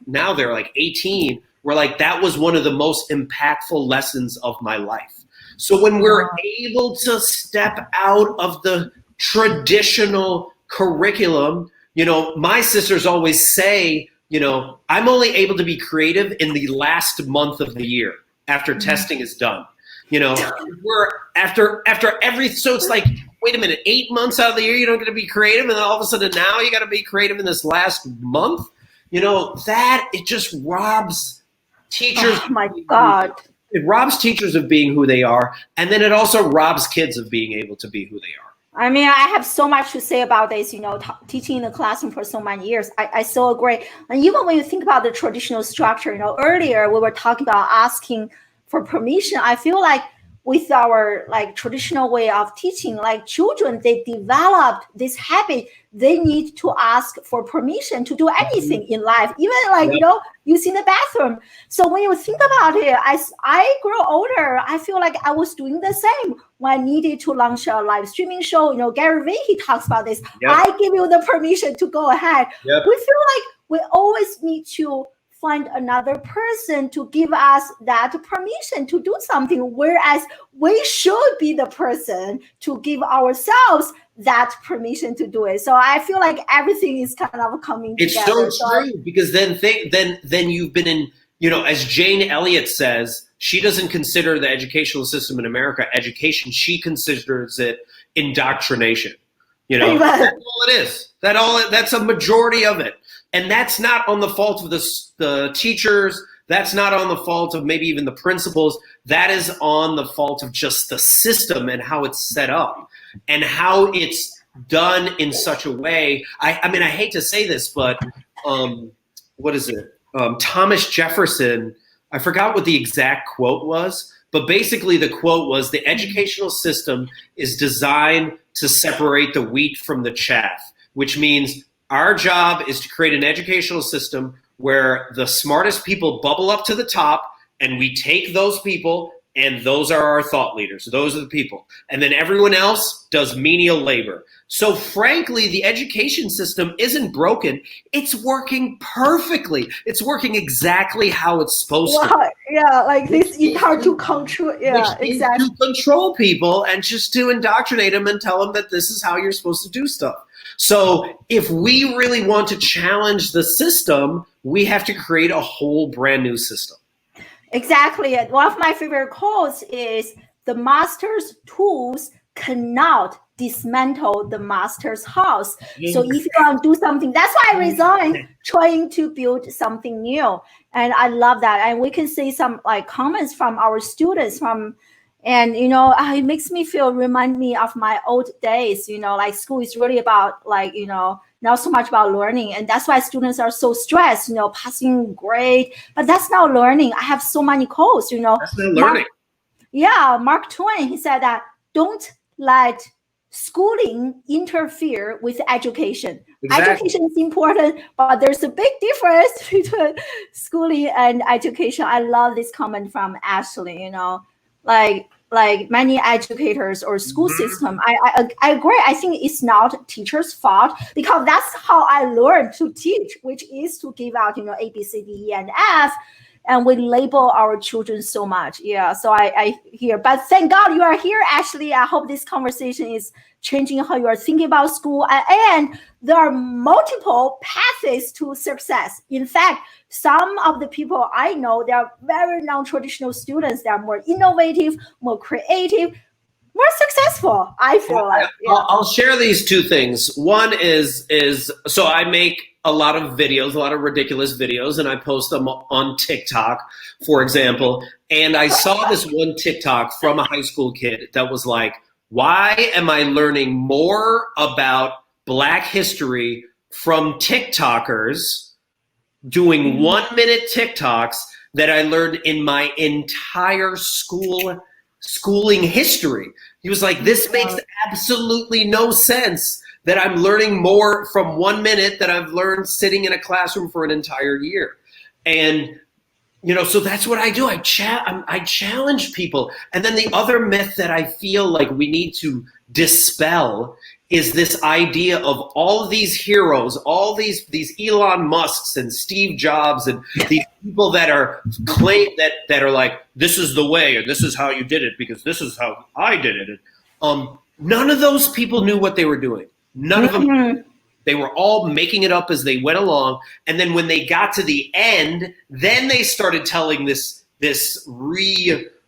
18, were like, that was one of the most impactful lessons of my life. So when we're able to step out of the traditional curriculum, my sisters always say, I'm only able to be creative in the last month of the year after testing is done. We're after every, so it's like wait a minute, 8 months out of the year, you don't get to be creative. And then all of a sudden now you got to be creative in this last month. It just robs teachers. Oh my God. It robs teachers of being who they are. And then it also robs kids of being able to be who they are. I mean, I have so much to say about this, teaching in the classroom for so many years. I so agree. And even when you think about the traditional structure, earlier we were talking about asking for permission. I feel like with our traditional way of teaching, children, they developed this habit. They need to ask for permission to do anything in life, even using the bathroom. So when you think about it, as I grow older, I feel like I was doing the same when I needed to launch a live streaming show. Gary Vee, he talks about this. Yep. I give you the permission to go ahead. Yep. We feel like we always need to find another person to give us that permission to do something, whereas we should be the person to give ourselves that permission to do it. So I feel like everything is kind of coming together. It's so true, because then you've been in, as Jane Elliott says, she doesn't consider the educational system in America education. She considers it indoctrination. That's all it is. That's a majority of it. And that's not on the fault of the teachers. That's not on the fault of maybe even the principals. That is on the fault of just the system and how it's set up and how it's done in such a way. I mean, I hate to say this, but what is it? Thomas Jefferson, I forgot what the exact quote was, but basically the quote was, the educational system is designed to separate the wheat from the chaff, which means our job is to create an educational system where the smartest people bubble up to the top, and we take those people, and those are our thought leaders. Those are the people. And then everyone else does menial labor. So frankly, the education system isn't broken. It's working perfectly. It's working exactly how it's supposed to. Yeah, it's hard to control. Yeah, exactly. To control people and just to indoctrinate them and tell them that this is how you're supposed to do stuff. So if we really want to challenge the system, we have to create a whole brand new system. Exactly. One of my favorite quotes is, the master's tools cannot dismantle the master's house. So if you want to do something, that's why I resigned, trying to build something new. And I love that. And we can see some comments from our students and it makes me remind me of my old days. School is really about not so much about learning, and that's why students are so stressed. Passing grade, but that's not learning. I have so many quotes. That's not learning. Mark Twain, he said that don't let schooling interfere with education. Exactly. Education is important, but there's a big difference between schooling and education. I love this comment from Ashley. Like many educators or school system, I agree. I think it's not teachers' fault, because that's how I learned to teach, which is to give out, A, B, C, D, E, and F, and we label our children so much. Yeah, so I hear, but thank God you are here, Ashley. I hope this conversation is changing how you are thinking about school, and there are multiple paths to success. In fact, some of the people I know, they are very non-traditional students. They are more innovative, more creative, more successful, I feel like. Yeah. I'll share these two things. One is so I make a lot of videos, a lot of ridiculous videos, and I post them on TikTok, for example. And I saw this one TikTok from a high school kid that was like, why am I learning more about Black history from TikTokers doing 1-minute TikToks that I learned in my entire schooling history? He was like, this makes absolutely no sense that I'm learning more from 1 minute that I've learned sitting in a classroom for an entire year. And so that's what I do. I challenge people. And then the other myth that I feel like we need to dispel is this idea of all of these heroes, all these Elon Musks and Steve Jobs and these people that are claim that are like, this is the way, or this is how you did it because this is how I did it. None of those people knew what they were doing. None of them. They were all making it up as they went along. And then when they got to the end, then they started telling this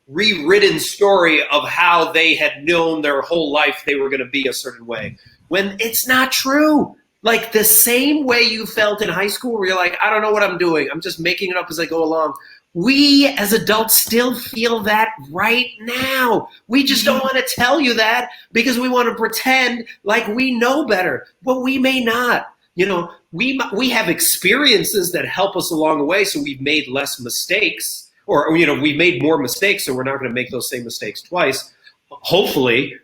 rewritten story of how they had known their whole life they were going to be a certain way, when it's not true. Like the same way you felt in high school where you're like, I don't know what I'm doing, I'm just making it up as I go along. We as adults still feel that right now. We just don't want to tell you that because we want to pretend like we know better, but we may not. You know, we have experiences that help us along the way, so we've made less mistakes, or you know, we've made more mistakes, so we're not going to make those same mistakes twice. Hopefully,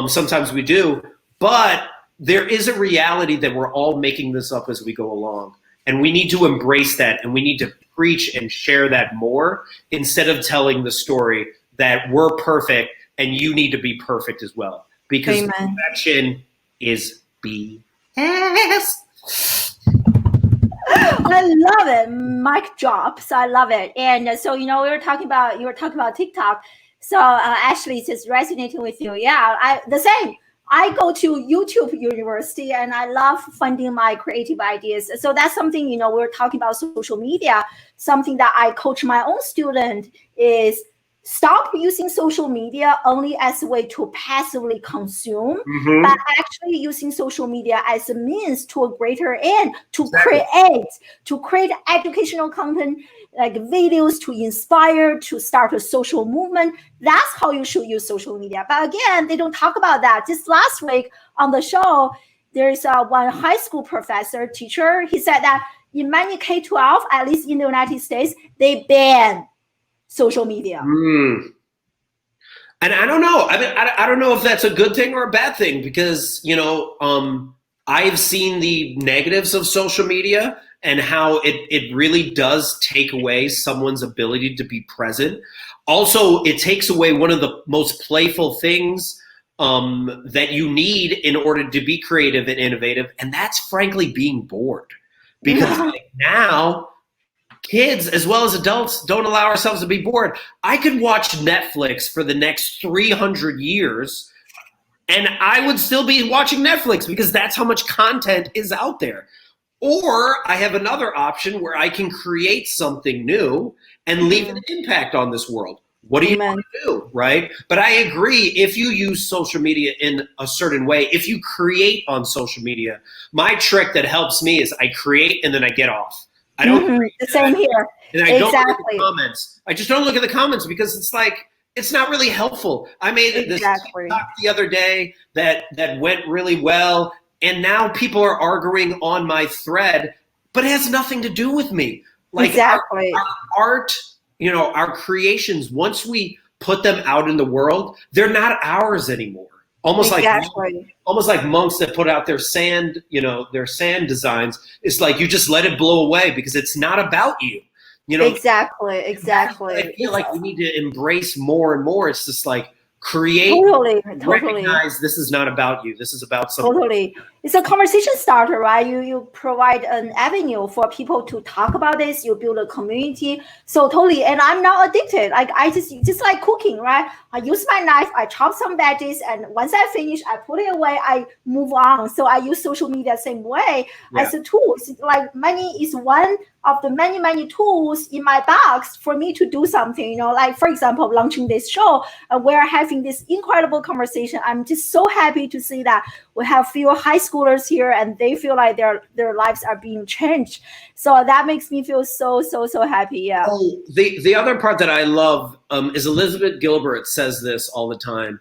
sometimes we do, but there is a reality that we're all making this up as we go along, and we need to embrace that, and we need to preach and share that more instead of telling the story that we're perfect and you need to be perfect as well, because perfection is BS. I love it. Mic drops. I love it. And so, you know, you were talking about TikTok. So Ashley, just resonating with you. Yeah, the same. I go to YouTube University and I love funding my creative ideas. So that's something, you know, we're talking about social media. Something that I coach my own student is stop using social media only as a way to passively consume, but actually using social media as a means to a greater end, to create educational content, like videos to inspire, to start a social movement. That's how you should use social media. But again, they don't talk about that. Just last week on the show, there's one high school teacher. He said that in many K-12, at least in the United States, they ban social media. And I don't know. I mean, I don't know if that's a good thing or a bad thing, because, you know, I've seen the negatives of social media and how it really does take away someone's ability to be present. Also, it takes away one of the most playful things that you need in order to be creative and innovative, and that's frankly being bored. Because like now, kids as well as adults don't allow ourselves to be bored. I could watch Netflix for the next 300 years and I would still be watching Netflix because that's how much content is out there. Or I have another option where I can create something new and leave an impact on this world. What do you want to do, right? But I agree, if you use social media in a certain way, if you create on social media, my trick that helps me is I create and then I get off. I don't the same here. And I don't look at the comments. I just don't look at the comments because it's like, it's not really helpful. I made this TikTok the other day that went really well, and now people are arguing on my thread, but it has nothing to do with me. Like our art, you know, our creations, once we put them out in the world, they're not ours anymore. Almost like monks that put out their sand, you know, their sand designs. It's like you just let it blow away because it's not about you. You know, exactly. I feel like we need to embrace more and more. It's just like create, recognize this is not about you. This is about something. Totally. It's a conversation starter, right? You provide an avenue for people to talk about this. You build a community. So totally. And I'm not addicted. Like I just like cooking, right? I use my knife, I chop some veggies, and once I finish, I put it away, I move on. So I use social media the same way as a tool. Like money is one of the many tools in my box for me to do something, you know, like for example, launching this show, we're having this incredible conversation. I'm just so happy to see that we have few high schoolers here and they feel like their lives are being changed. So that makes me feel so happy. Yeah. Oh, the other part that I love is Elizabeth Gilbert says this all the time,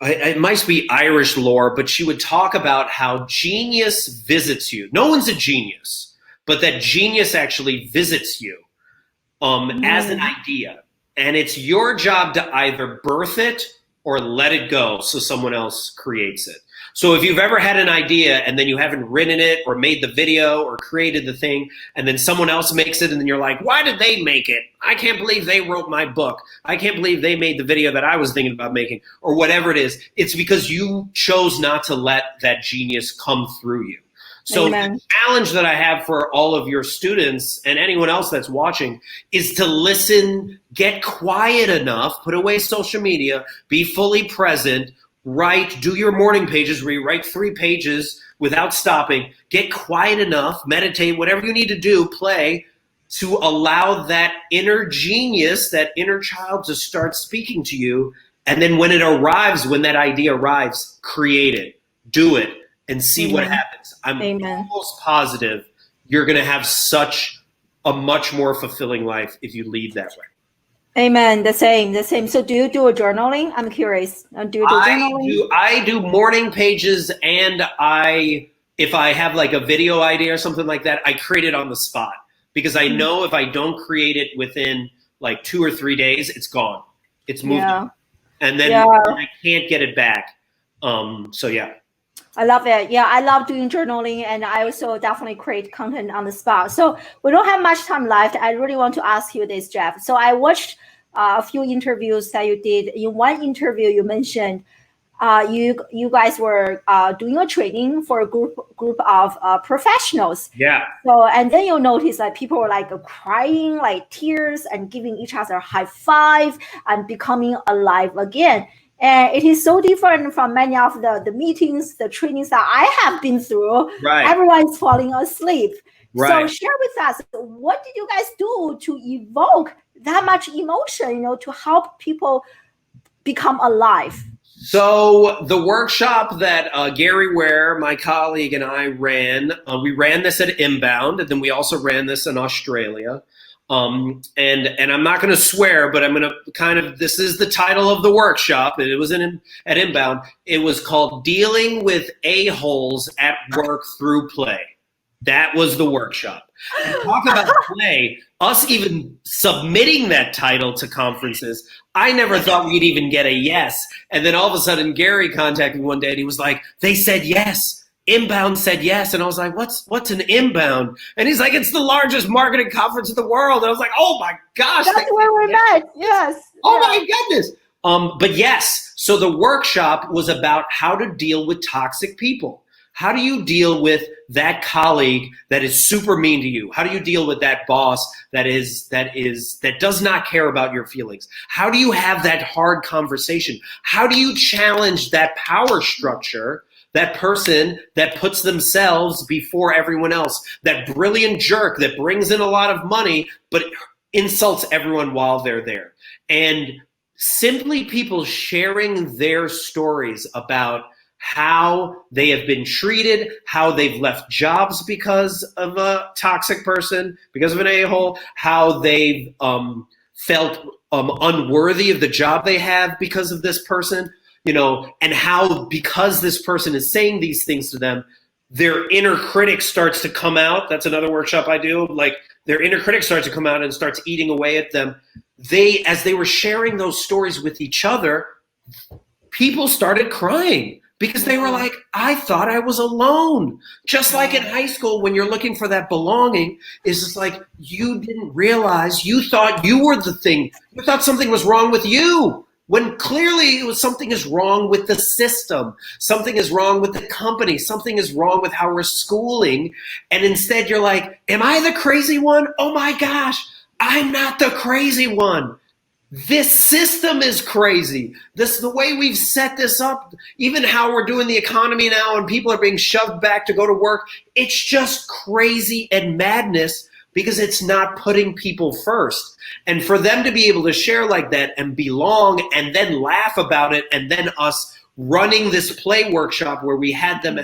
it might be Irish lore, but she would talk about how genius visits you. No one's a genius, but that genius actually visits you as an idea. And it's your job to either birth it or let it go so someone else creates it. So if you've ever had an idea and then you haven't written it or made the video or created the thing, and then someone else makes it and then you're like, why did they make it? I can't believe they wrote my book. I can't believe they made the video that I was thinking about making, or whatever it is. It's because you chose not to let that genius come through you. So the challenge that I have for all of your students and anyone else that's watching is to listen, get quiet enough, put away social media, be fully present, write, do your morning pages where you write 3 pages without stopping, get quiet enough, meditate, whatever you need to do, play, to allow that inner genius, that inner child to start speaking to you. And then when it arrives, when that idea arrives, create it, do it, and see what happens. I'm almost positive you're going to have such a much more fulfilling life if you lead that way. Amen. The same. So do you do a journaling? I'm curious. Do you do journaling? I do morning pages, and if I have like a video idea or something like that, I create it on the spot, because I know if I don't create it within like 2 or 3 days, it's gone. It's moved on. And then I can't get it back. So yeah. I love it. Yeah, I love doing journaling, and I also definitely create content on the spot. So we don't have much time left. I really want to ask you this, Jeff. So I watched a few interviews that you did. In one interview, you mentioned you guys were doing a training for a group of professionals. Yeah. So, and then you'll notice that people were like crying, like tears, and giving each other a high five and becoming alive again. And it is so different from many of the meetings, the trainings that I have been through. Right. Everyone's falling asleep. Right. So share with us, what did you guys do to evoke that much emotion, to help people become alive? So the workshop that Gary Ware, my colleague, and I ran, we ran this at Inbound, and then we also ran this in Australia. And I'm not going to swear, but I'm going to this is the title of the workshop. It was at Inbound. It was called Dealing with A-Holes at Work Through Play. That was the workshop. And talk about play. Us even submitting that title to conferences, I never thought we'd even get a yes. And then all of a sudden, Gary contacted me one day, and he was like, "They said yes. Inbound said yes." And I was like, what's an Inbound? And he's like, "It's the largest marketing conference in the world." And I was like, oh my gosh. That's where we met. Yes. Oh my goodness. But yes, so the workshop was about how to deal with toxic people. How do you deal with that colleague that is super mean to you? How do you deal with that boss that does not care about your feelings? How do you have that hard conversation? How do you challenge that power structure? That person that puts themselves before everyone else, that brilliant jerk that brings in a lot of money but insults everyone while they're there. And simply people sharing their stories about how they have been treated, how they've left jobs because of a toxic person, because of an a-hole, how they've felt unworthy of the job they have because of this person. And how, because this person is saying these things to them, their inner critic starts to come out. That's another workshop I do. Like, their inner critic starts to come out and starts eating away at them. As they were sharing those stories with each other, people started crying because they were like, I thought I was alone. Just like in high school, when you're looking for that belonging, it's just like, you didn't realize, you thought you were the thing. You thought something was wrong with you. When clearly something is wrong with the system, something is wrong with the company, something is wrong with how we're schooling. And instead you're like, am I the crazy one? Oh my gosh, I'm not the crazy one. This system is crazy. The way we've set this up, even how we're doing the economy now and people are being shoved back to go to work, it's just crazy and madness because it's not putting people first. And for them to be able to share like that and belong and then laugh about it, and then us running this play workshop where we had them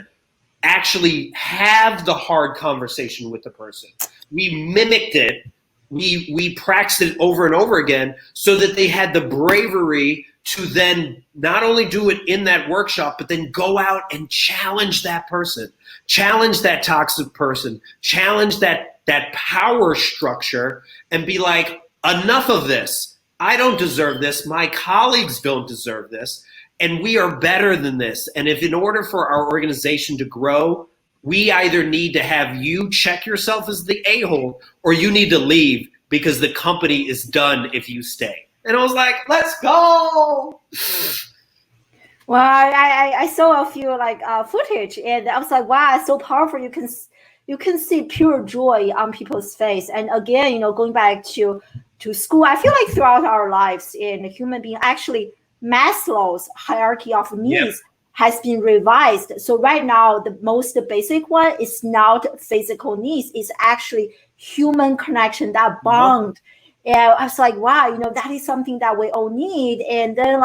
actually have the hard conversation with the person. We mimicked it. We practiced it over and over again so that they had the bravery to then not only do it in that workshop, but then go out and challenge that person, challenge that toxic person, challenge that power structure, and be like, enough of this. I don't deserve this. My colleagues don't deserve this. And we are better than this. And if in order for our organization to grow, we either need to have you check yourself as the a-hole, or you need to leave because the company is done if you stay. And I was like, let's go. Well, I saw a few footage, and I was like, wow, it's so powerful. You can see pure joy on people's face. And again, going back to school, I feel like throughout our lives in a human being, actually Maslow's hierarchy of needs has been revised. So right now, the most basic one is not physical needs. It's actually human connection, that bond. And I was like, wow, that is something that we all need. And then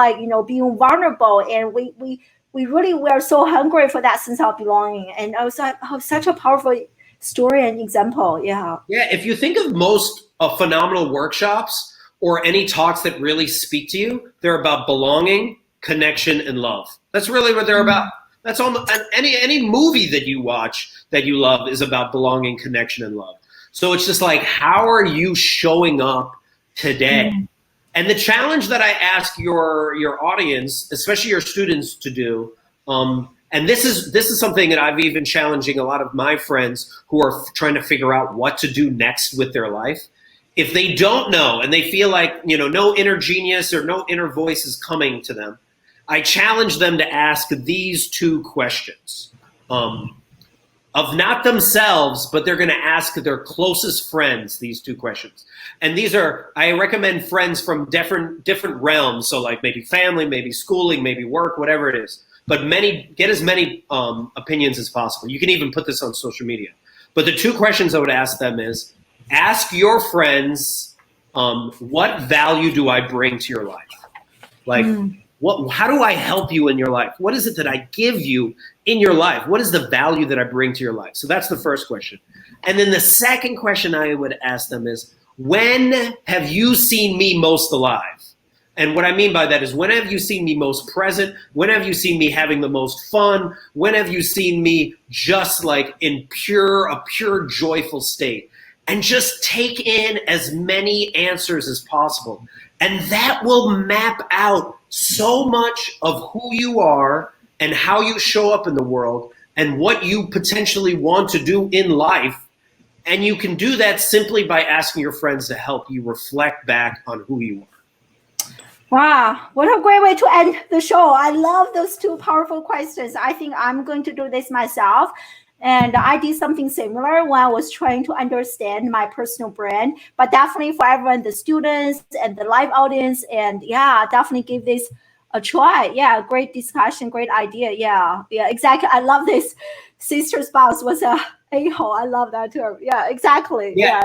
being vulnerable, and we really were so hungry for that sense of belonging. And I was like, oh, such a powerful story and example. Yeah. If you think of most phenomenal workshops or any talks that really speak to you, they're about belonging, connection, and love. That's really what they're about. That's almost any movie that you watch that you love is about belonging, connection, and love. So it's just like, how are you showing up today? And the challenge that I ask your audience, especially your students, to do, and this is something that I've even challenging a lot of my friends who are trying to figure out what to do next with their life. If they don't know and they feel like no inner genius or no inner voice is coming to them, I challenge them to ask these two questions. Of not themselves, but they're going to ask their closest friends these two questions. And I recommend friends from different realms. So like maybe family, maybe schooling, maybe work, whatever it is. But get as many opinions as possible. You can even put this on social media. But the two questions I would ask them is, ask your friends, what value do I bring to your life? Like, how do I help you in your life? What is it that I give you in your life? What is the value that I bring to your life? So that's the first question. And then the second question I would ask them is, when have you seen me most alive? And what I mean by that is, when have you seen me most present? When have you seen me having the most fun? When have you seen me just like in a pure joyful state? And just take in as many answers as possible. And that will map out so much of who you are and how you show up in the world and what you potentially want to do in life. And you can do that simply by asking your friends to help you reflect back on who you are. Wow, what a great way to end the show. I love those two powerful questions. I think I'm going to do this myself. And I did something similar when I was trying to understand my personal brand, but definitely for everyone, the students and the live audience, and definitely give this a try. Yeah, great discussion, great idea. Yeah, exactly. I love this. Sister spouse was a-hole. I love that term. Yeah, exactly. Yeah.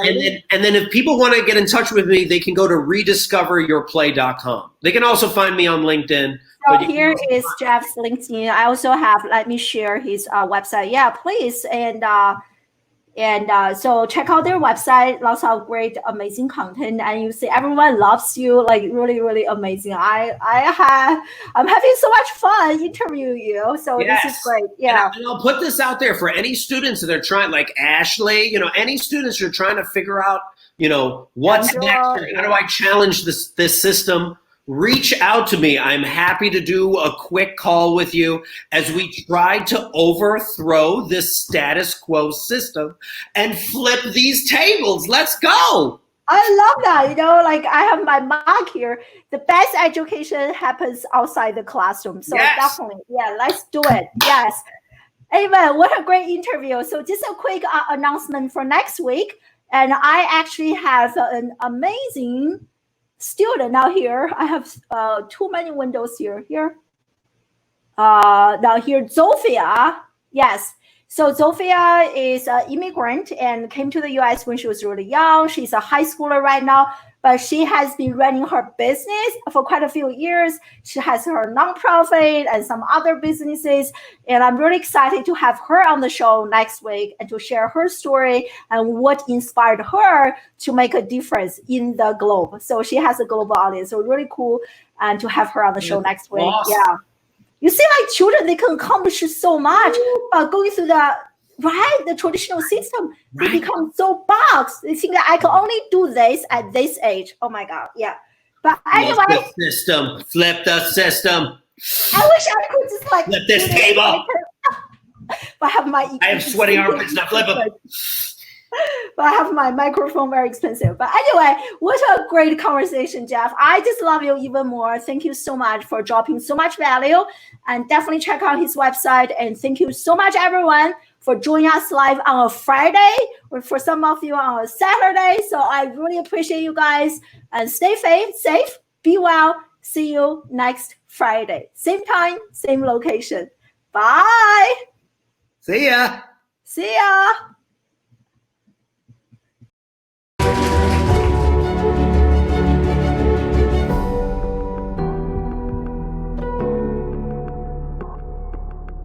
And then if people want to get in touch with me, they can go to rediscoveryourplay.com. They can also find me on LinkedIn. So here is Jeff's LinkedIn. I also have, let me share his website. Yeah, please. And so check out their website. Lots of great, amazing content. And you see everyone loves you, like really, really amazing. I'm having so much fun interviewing you. So This is great. Yeah. And I'll put this out there for any students that are trying, like Ashley, any students who are trying to figure out, what's next, how do I challenge this system? Reach out to me. I'm happy to do a quick call with you as we try to overthrow this status quo system and flip these tables. Let's go. I love that. Like I have my mark here. The best education happens outside the classroom. So definitely, let's do it. Yes. Anyway, what a great interview. So just a quick announcement for next week. And I actually have an amazing student now here. I have too many windows here. Now here, Zofia. Yes. So Zofia is an immigrant and came to the US when she was really young. She's a high schooler right now, but she has been running her business for quite a few years. She has her nonprofit and some other businesses. And I'm really excited to have her on the show next week and to share her story and what inspired her to make a difference in the globe. So she has a global audience. So really cool and to have her on the show next week. Awesome. Yeah. You see, like children, they can accomplish so much, but going through the traditional system, they become so boxed. They think that I can only do this at this age. Oh my God, yeah. But anyway, flip the system. I wish I could just like flip this table. But I have sweaty armpits. Now flip them. But I have my microphone, very expensive. But anyway, what a great conversation, Jeff. I just love you even more. Thank you so much for dropping so much value. And definitely check out his website. And thank you so much, everyone, for joining us live on a Friday, or for some of you on a Saturday. So I really appreciate you guys. And stay safe, be well. See you next Friday. Same time, same location. Bye. See ya. See ya.